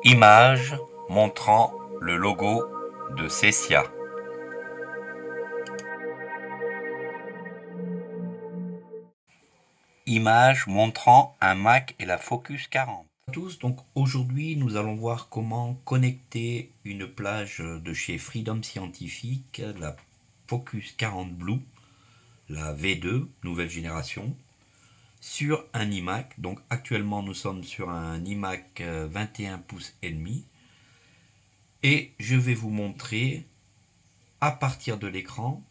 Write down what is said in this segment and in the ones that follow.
Image montrant le logo de Cecia. Image montrant un Mac et la Focus 40. Bonjour à tous, donc aujourd'hui nous allons voir comment connecter une plage de chez Freedom Scientific, la Focus 40 Blue, la V2, nouvelle génération, sur un iMac. Donc actuellement nous sommes sur un iMac 21 pouces et demi et je vais vous montrer à partir de l'écran.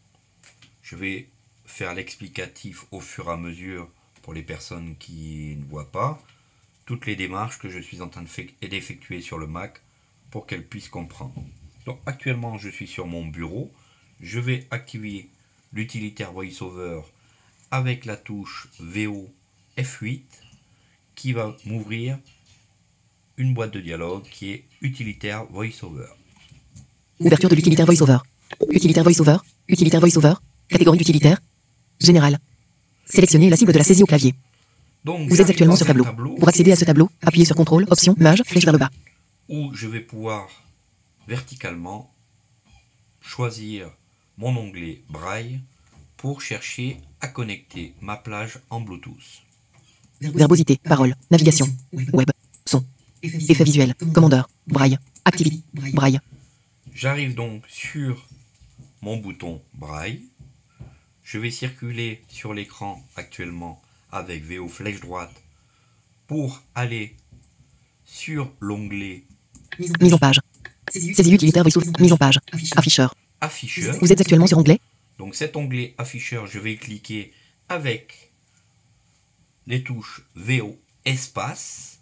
Je vais faire l'explicatif au fur et à mesure pour les personnes qui ne voient pas toutes les démarches que je suis en train d'effectuer sur le Mac pour qu'elles puissent comprendre. Donc actuellement je suis sur mon bureau, je vais activer l'utilitaire VoiceOver avec la touche VO F8 qui va m'ouvrir une boîte de dialogue qui est utilitaire VoiceOver. Ouverture de l'utilitaire VoiceOver. Utilitaire VoiceOver. Utilitaire VoiceOver. Catégorie d'utilitaire. Général. Sélectionnez la cible de la saisie au clavier. Donc, vous êtes actuellement sur tableau. Pour accéder à ce tableau, appuyez sur CTRL, Option, Image, flèche vers le bas. Où je vais pouvoir verticalement choisir mon onglet Braille pour chercher à connecter ma plage en Bluetooth. Verbosité, parole, navigation, web, son, effet visuel, commandeur, Braille, activité, Braille. J'arrive donc sur mon bouton Braille. Je vais circuler sur l'écran actuellement avec VO flèche droite pour aller sur l'onglet Mise en page. Saisie utilitaire VoiceOver, mise en page, afficheur. Afficheur. Vous êtes actuellement sur onglet. Donc cet onglet afficheur, je vais cliquer avec les touches VO espace.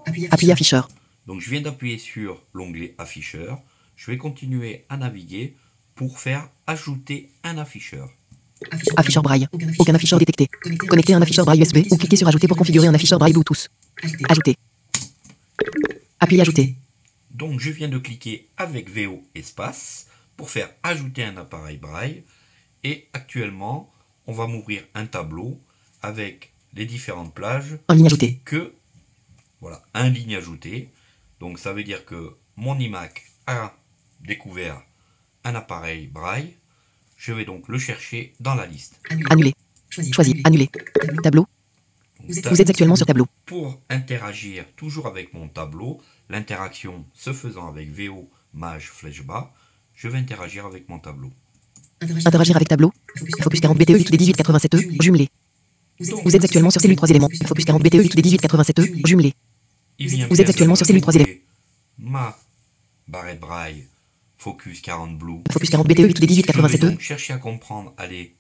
Appuyez afficheur. Donc je viens d'appuyer sur l'onglet afficheur. Je vais continuer à naviguer pour faire ajouter un afficheur. Afficheur Braille. Aucun afficheur détecté. Connectez un afficheur Braille USB ou cliquez sur Ajouter pour configurer un afficheur Braille Bluetooth. Ajouter. Appuyez Ajouter. Donc je viens de cliquer avec VO espace pour faire ajouter un appareil Braille. Et actuellement, on va m'ouvrir un tableau avec les différentes plages. En ligne ajoutée. Voilà, un ligne ajoutée. Donc ça veut dire que mon iMac a découvert un appareil Braille. Je vais donc le chercher dans la liste. Annuler. Choisir. Annuler. Tableau. Vous êtes actuellement sur tableau. Pour interagir toujours avec mon tableau, l'interaction se faisant avec VO, Maj, flèche bas, je vais interagir avec mon tableau. Interagir avec tableau. Focus 40 BTE liquide 1887E, jumelé. Vous êtes actuellement sur cellule 3 éléments. Focus 40 BTE liquide 1887E, jumelé. Vous êtes actuellement sur cellule 3 éléments. Ma barrette Braille, Focus 40 Blue. Focus 40 BTE liquide 1887E. Je vais donc chercher à comprendre, aller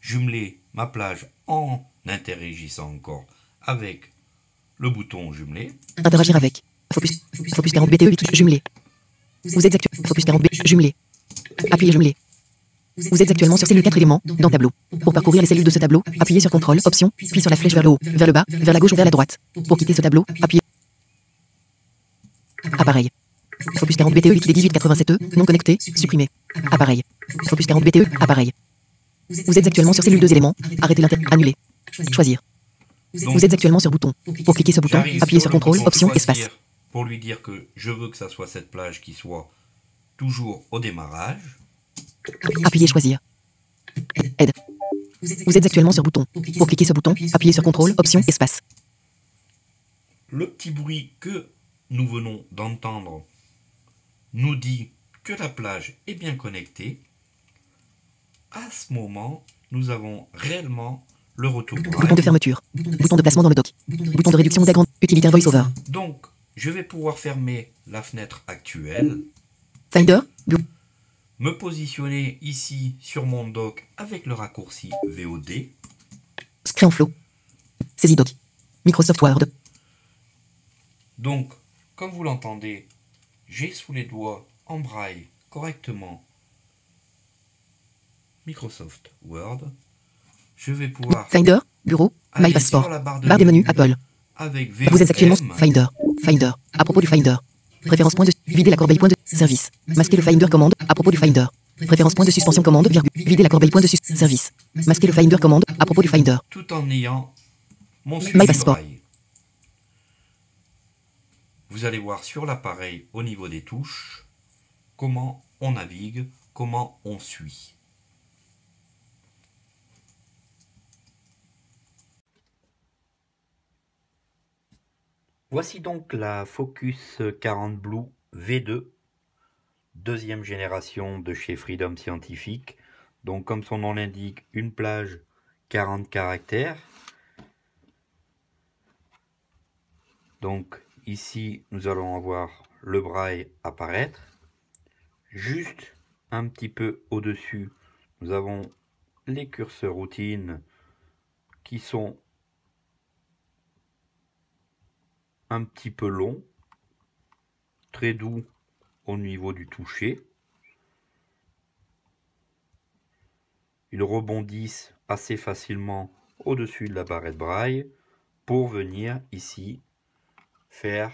jumeler ma plage en interagissant encore avec le bouton jumelé. Interagir avec. Focus 40 BTE liquide jumelé. Vous êtes actuellement. Focus 40 B jumelé. Appuyez jumelé. Vous êtes actuellement sur cellule 4 éléments, dans tableau. Pour parcourir les cellules de ce tableau, appuyez sur CTRL, Option, puis sur la flèche vers le haut, vers le bas, vers la gauche ou vers la droite. Pour quitter ce tableau, appuyez. Appareil. Focus 40 BTE liquide 1887E, non connecté, supprimé. Appareil. Focus 40 BTE, appareil. Vous êtes actuellement sur cellule 2 éléments, arrêtez annuler. Choisir. Vous êtes actuellement sur bouton. Pour cliquer ce bouton, appuyez sur CTRL, Option, espace. Pour lui dire que je veux que ça soit cette plage qui soit toujours au démarrage. Appuyez choisir. Aide. Vous êtes actuellement sur bouton. Pour cliquer ce bouton, appuyez sur CTRL, Option, espace. Le petit bruit que nous venons d'entendre nous dit que la plage est bien connectée. À ce moment, nous avons réellement le retour. Bouton de fermeture. Bouton de placement dans le dock. Bouton de réduction d'agrandissement. Utilitaire VoiceOver. Donc, je vais pouvoir fermer la fenêtre actuelle. Finder. Me positionner ici sur mon dock avec le raccourci VOD. Screen flow. Saisie dock. Microsoft Word. Donc, comme vous l'entendez, j'ai sous les doigts en braille correctement Microsoft Word. Je vais pouvoir Finder. Bureau. My Passport. Barre des menus Apple. Avec Vous êtes actuellement Finder. Finder. À propos du Finder. Préférence point de vider la corbeille point de service. Masquer le Finder commande à propos du Finder. Préférence point de suspension commande virgule. Vider la corbeille point de service. Masquer le Finder commande à propos du Finder. Tout en ayant mon My Passport. braille. Vous vous allez voir sur l'appareil au niveau des touches comment on navigue, comment on suit. Voici donc la Focus 40 Blue V2, deuxième génération de chez Freedom Scientific. Donc comme son nom l'indique, une plage 40 caractères. Donc ici nous allons avoir le braille apparaître. Juste un petit peu au-dessus, nous avons les curseurs routines qui sont un petit peu longs, très doux au niveau du toucher. Ils rebondissent assez facilement au-dessus de la barrette braille pour venir ici faire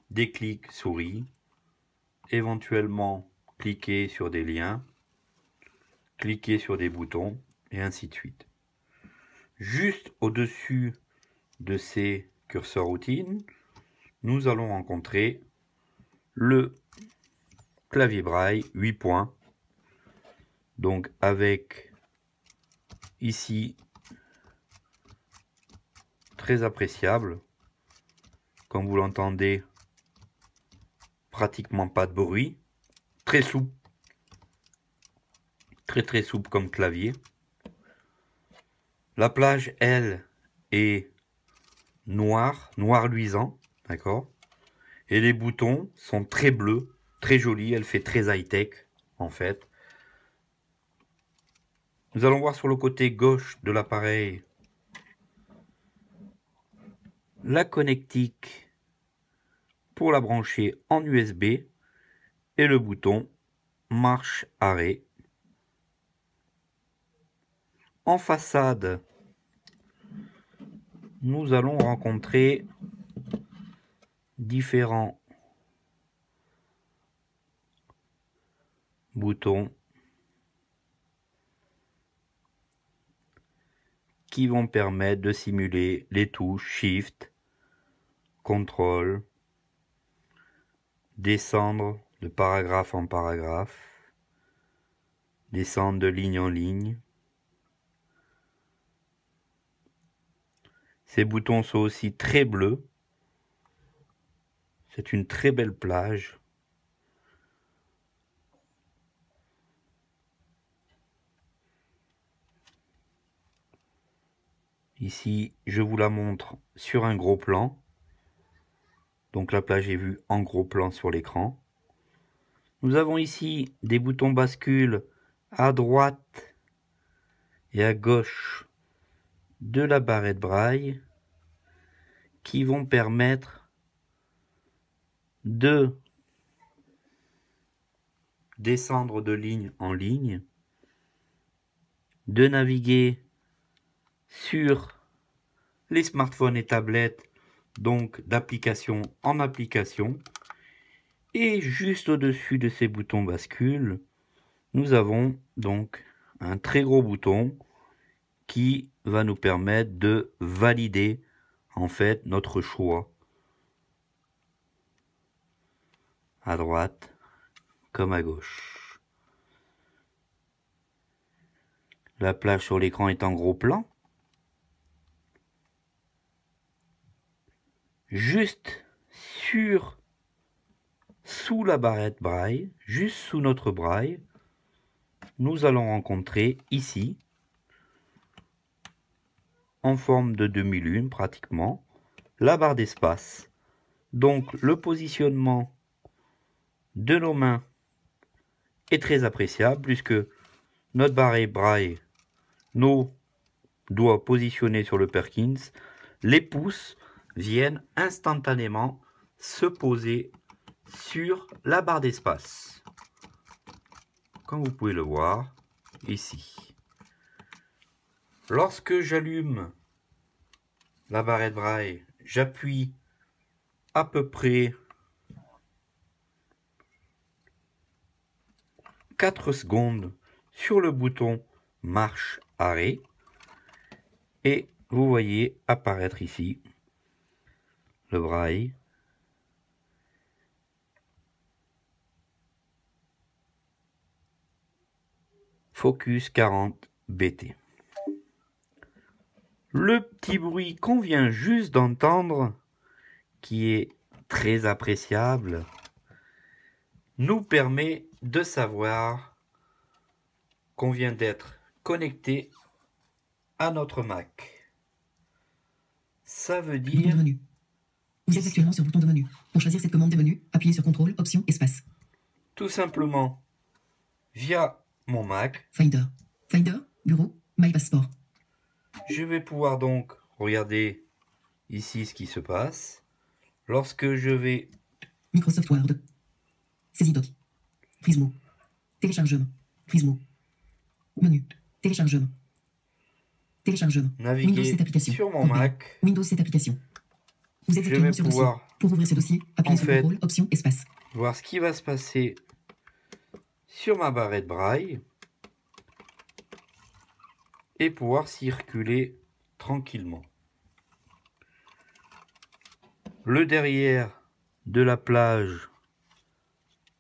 des clics souris, éventuellement cliquer sur des liens, cliquer sur des boutons et ainsi de suite. Juste au-dessus de ces curseurs routines, nous allons rencontrer le clavier braille 8 points. Donc avec ici très appréciable, comme vous l'entendez, pratiquement pas de bruit, très souple, très souple comme clavier. La plage, elle, est noir luisant, d'accord. Et les boutons sont très bleus, très jolis, elle fait très high-tech en fait. Nous allons voir sur le côté gauche de l'appareil la connectique pour la brancher en USB et le bouton marche arrêt. En façade, nous allons rencontrer différents boutons qui vont permettre de simuler les touches Shift, Contrôle, descendre de paragraphe en paragraphe, descendre de ligne en ligne. Ces boutons sont aussi très bleus. C'est une très belle plage. Ici, je vous la montre sur un gros plan. Donc la plage est vue en gros plan sur l'écran. Nous avons ici des boutons bascule à droite et à gauche de la barrette braille qui vont permettre de descendre de ligne en ligne, de naviguer sur les smartphones et tablettes, donc d'application en application. Et juste au-dessus de ces boutons bascule, nous avons donc un très gros bouton qui va nous permettre de valider en fait notre choix à droite comme à gauche. La plage sur l'écran est en gros plan. Juste sous la barrette braille, juste sous notre braille, nous allons rencontrer ici, en forme de demi-lune pratiquement, la barre d'espace. Donc le positionnement de nos mains est très appréciable puisque notre barrette braille, nos doigts positionnés sur le Perkins, les pouces viennent instantanément se poser sur la barre d'espace. Comme vous pouvez le voir ici. Lorsque j'allume la barrette braille, j'appuie à peu près 4 secondes sur le bouton marche arrêt et vous voyez apparaître ici le braille Focus 40 BT. Le petit bruit qu'on vient juste d'entendre, qui est très appréciable, nous permet de savoir qu'on vient d'être connecté à notre Mac. Ça veut Bouton de dire... menu. Vous êtes actuellement sur bouton de menu. Pour choisir cette commande des menus, appuyez sur CTRL, Option, Espace. Tout simplement, via mon Mac, Finder. Finder, Bureau, My Passport. je vais pouvoir donc regarder ici ce qui se passe. Lorsque je vais... Microsoft Word. Saisie doc. Prismo. Téléchargement. Prismo. Menu. Téléchargement. Téléchargement. Windows naviguer 7 application. sur mon Complet. Mac, Windows 7 application. Vous êtes je actuellement vais sur dossier. pouvoir Pour ouvrir ce dossier, appuyez en sur fait CTRL, Option, Espace. voir ce qui va se passer sur ma barrette braille et pouvoir circuler tranquillement. Le derrière de la plage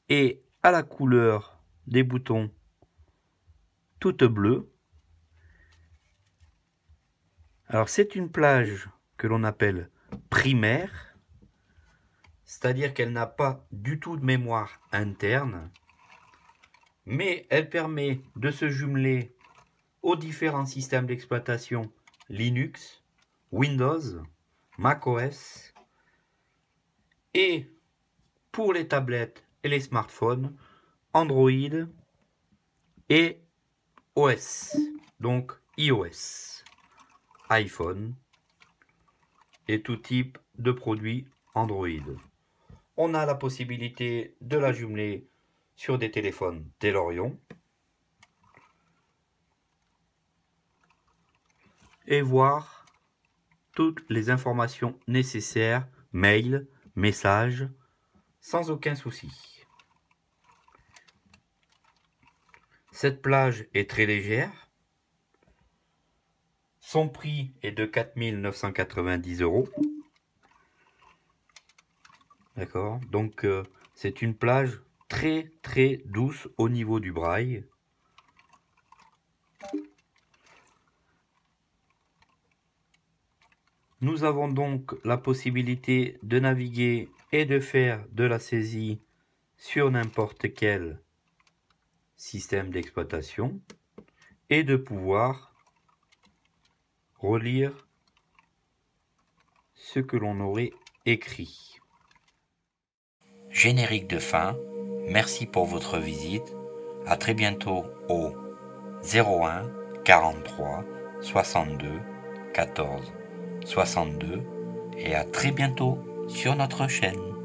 est à la couleur des boutons toute bleue. Alors c'est une plage que l'on appelle primaire, c'est-à-dire qu'elle n'a pas du tout de mémoire interne, mais elle permet de se jumeler aux différents systèmes d'exploitation Linux, Windows, macOS, et pour les tablettes et les smartphones, Android et OS, donc iOS, iPhone et tout type de produits Android. On a la possibilité de la jumeler sur des téléphones DeLorean et voir toutes les informations nécessaires, mail, messages, sans aucun souci. Cette plage est très légère. Son prix est de 4 990 €. D'accord. Donc c'est une plage très très douce au niveau du braille. Nous avons donc la possibilité de naviguer et de faire de la saisie sur n'importe quel système d'exploitation et de pouvoir relire ce que l'on aurait écrit. Générique de fin. Merci pour votre visite. À très bientôt au 01 43 62 14 62 et à très bientôt sur notre chaîne.